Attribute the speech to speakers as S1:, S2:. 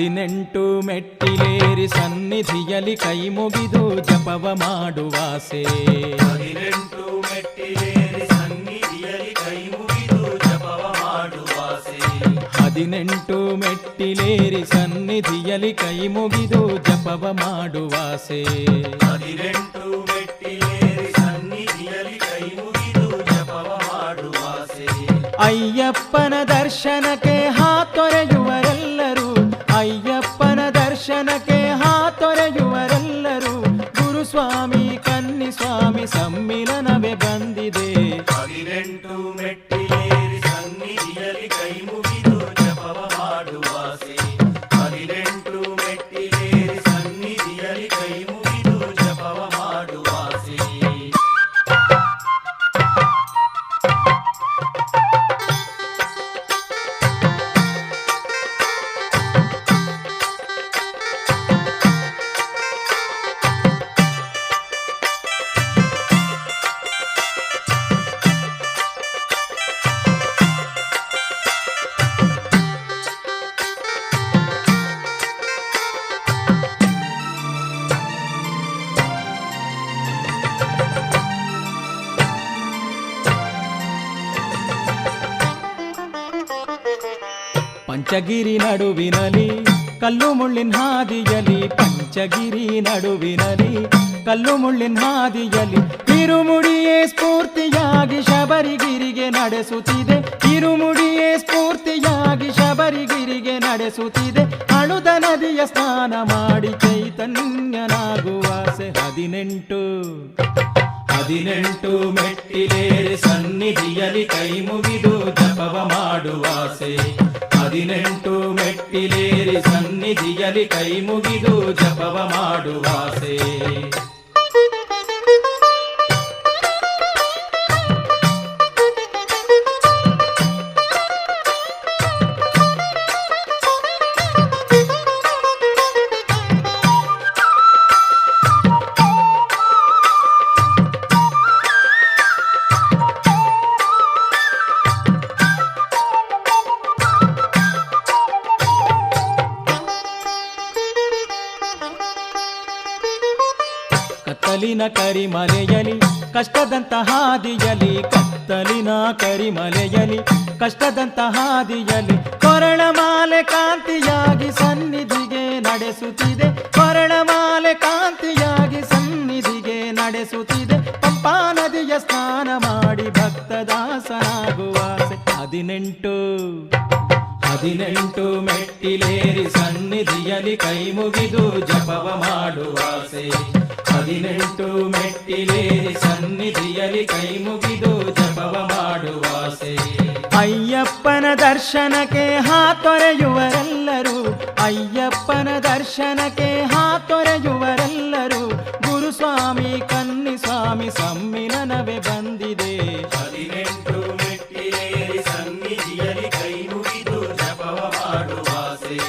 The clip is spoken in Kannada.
S1: 18 ಮೆಟ್ಟಿಲೇರಿ ಸನ್ನಿಧಿಯಲ್ಲಿ ಕೈ ಮುಗಿದು ಜಪವ ಮಾಡುವಾಸೆ.
S2: 18 ಮೆಟ್ಟಿಲೇರಿ ಸನ್ನಿಧಿಯಲ್ಲಿ ಕೈ ಮುಗಿದು ಜಪವ ಮಾಡುವಾಸೆ.
S1: 18 ಮೆಟ್ಟಿಲೇರಿ ಸನ್ನಿಧಿಯಲ್ಲಿ ಕೈ ಮುಗಿದು ಜಪವ ಮಾಡುವಾಸೆ.
S2: 18 ಮೆಟ್ಟಿಲೇರಿ ಸನ್ನಿಧಿಯಲ್ಲಿ ಕೈ ಮುಗಿದು ಜಪವ ಮಾಡುವಾಸೆ.
S1: ಅಯ್ಯಪ್ಪನ ದರ್ಶನಕ್ಕೆ ಹಾತೊರೆಯುವರೆಲ್ಲರೂ, ಅಯ್ಯಪ್ಪನ ದರ್ಶನಕ್ಕೆ ಹಾತೊರೆಯುವರೆಲ್ಲರೂ, ಗುರುಸ್ವಾಮಿ ಕನ್ನಿಸ್ವಾಮಿ ಸಮ್ಮಿಲನವೇ ಬಂದಿದೆ.
S2: 18 ಮೆಟ್ಟಿಲೇರಿ ಸನ್ನಿಧಿಯಲ್ಲಿ ಕೈ ಮುಗಿದು ಜಪವ ಮಾಡುವಾಸೆ. 18 ಮೆಟ್ಟಿಲೇರಿ ಸನ್ನಿಧಿಯಲ್ಲಿ ಕೈ ಮುಗಿದು ಜಪವ ಮಾಡುವಾಸೆ.
S1: ಪಂಚಗಿರಿ ನಡುವಿನಲಿ ಕಲ್ಲು ಮುಳ್ಳಿನ ಹಾದಿಯಲಿ, ಪಂಚಗಿರಿ ನಡುವಿನಲಿ ಕಲ್ಲು ಮುಳ್ಳಿನ ಹಾದಿಯಲಿ, ಇರುಮುಡಿಯೇ ಸ್ಫೂರ್ತಿಯಾಗಿ ಶಬರಿಗಿರಿಗೆ ನಡೆಸುತ್ತಿದೆ. ಇರುಮುಡಿಯೇ ಸ್ಫೂರ್ತಿಯಾಗಿ ಶಬರಿಗಿರಿಗೆ ನಡೆಸುತ್ತಿದೆ. ಅಳುದ ನದಿಯ ಸ್ನಾನ ಮಾಡಿ ಚೈತನ್ಯನಾಗುವಾಸೆ. 18 ಮೆಟ್ಟಿಲೇರಿ ಸನ್ನಿಧಿಯಲ್ಲಿ ಕೈ ಮುಗಿದು ಜಪವ ಮಾಡುವಾಸೆ. 18 ಮೆಟ್ಟಿಲೇರಿ ಸನ್ನಿಧಿಯಲ್ಲಿ ಕೈ ಮುಗಿದು ಜಪವ ಮಾಡುವಾಸೆ. ಕತ್ತಲಿನ ಕರಿಮಲೆಯಲಿ ಕಷ್ಟದಂತ ಹಾದಿಯಲಿ, ಕತ್ತಲಿನ ಕರಿಮಲೆಯಲಿ ಕಷ್ಟದಂತ ಹಾದಿಯಲಿ, ಕೊರಳಮಾಲೆ ಕಾಂತಿಯಾಗಿ ಸನ್ನಿಧಿಗೆ ನಡೆಸುತ್ತಿದೆ. ಕೊರಳಮಾಲೆ ಕಾಂತಿಯಾಗಿ ಸನ್ನಿಧಿಗೆ ನಡೆಸುತ್ತಿದೆ. ಪಂಪಾ ನದಿಯ ಸ್ನಾನ ಮಾಡಿ ಭಕ್ತದಾಸನಾಗುವಾಸೆ. 18 ಮೆಟ್ಟಿಲೇರಿ ಸನ್ನಿಧಿಯಲ್ಲಿ ಕೈ ಮುಗಿದು ಜಪವ ಮಾಡುವಾಸೆ. 18 ಮೆಟ್ಟಿಲೇರಿ ಸನ್ನಿಧಿಯಲ್ಲಿ ಕೈ ಮುಗಿದು ಜಪವ ಮಾಡುವಾಸೆ. ಅಯ್ಯಪ್ಪನ ದರ್ಶನಕ್ಕೆ ಹಾತೊರೆಯುವರೆಲ್ಲರೂ, ಅಯ್ಯಪ್ಪನ ದರ್ಶನಕ್ಕೆ ಹಾತೊರೆಯುವರೆಲ್ಲರೂ, ಗುರುಸ್ವಾಮಿ ಕನ್ನಿಸ್ವಾಮಿ ಸಮ್ಮಿಲನವೇ ಬಂದಿದೆ.
S2: 18 ಮೆಟ್ಟಿಲೇರಿ ಸನ್ನಿಧಿಯಲ್ಲಿ ಕೈ ಮುಗಿದು ಜಪವ ಮಾಡುವಾಸೆ.